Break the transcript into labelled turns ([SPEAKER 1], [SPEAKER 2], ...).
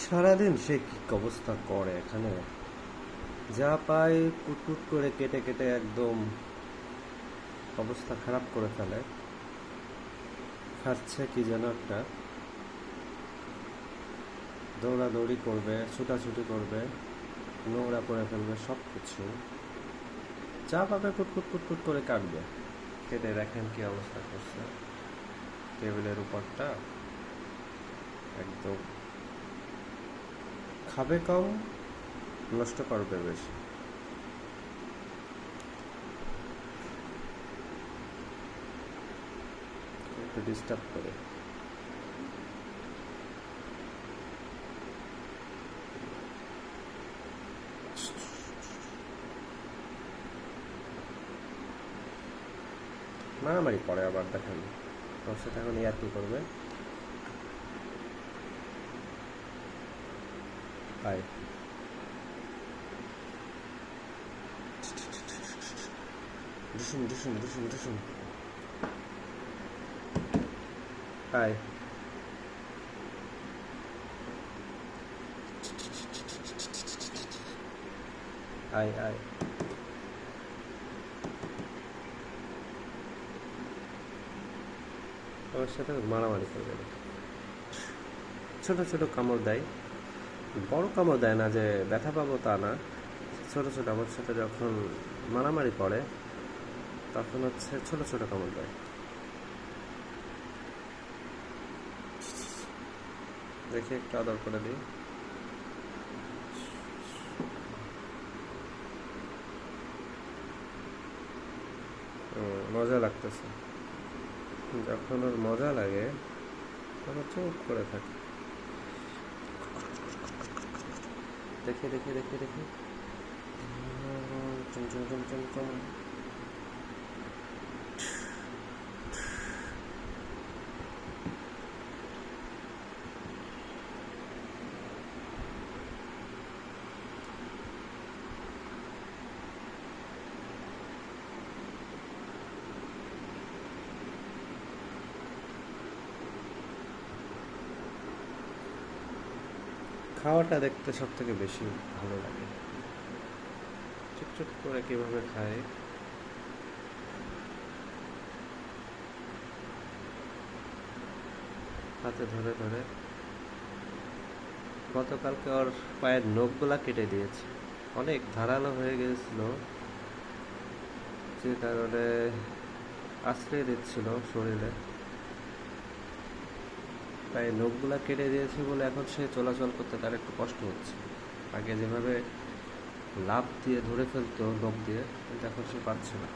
[SPEAKER 1] সারাদিন সে কি অবস্থা করে এখানে, যা পায় কুটকুট করে কেটে কেটে একদম অবস্থা খারাপ করে ফেলে। খাচ্ছে কি যেন একটা, দৌড়াদৌড়ি করবে, ছুটাছুটি করবে, নোংরা করে ফেলবে, সব কিছু যা পাবে কুটকুট কুটকুট করে কাটবে। কেটে দেখেন কি অবস্থা করছে টেবিলের উপরটা। একদম খাবে কম, নষ্ট করবে বেশি। একটু ডিস্টার্ব করে। মারামারি করে আবার দেখেন, ওর সাথে এখন ইয়ার্কি করবে। হাই দুশুম দুশুম দুশুম দুশুম। হাই হাই হাই। ওর সাথে মারামারি করবে না। ছোট ছোট কামড় দেয়, বড় কামড় দেয় না যে ব্যথা পাবো তা না। ছোট ছোট আমার সাথে যখন মারামারি করে তখন হচ্ছে ছোট ছোট কামড় দেয়। দেখি একটু আদর করে দিই। মজা লাগতেছে। যখন ওর মজা লাগে তখন চুপ করে থাকে। দেখি দেখি দেখি দেখি, চুম চুম চুম চুম চুম। খাওয়াটা দেখতে সব থেকে বেশি ভালো লাগে। চুপ চুপ করে কিভাবে খায়, হাতে ধরে ধরে। গতকালকে ওর পায়ের নখগুলা কেটে দিয়েছে, অনেক ধারালো হয়ে গিয়েছিল, যে কারণে আশ্রয় দিচ্ছিল শরীরে। তাই নখগুলা কেটে দিয়েছে বলে এখন সে চলাচল করতে তার একটু কষ্ট হচ্ছে। আগে যেভাবে লাফ দিয়ে ধরে ফেলতো নখ দিয়ে, কিন্তু এখন সে পারছে না।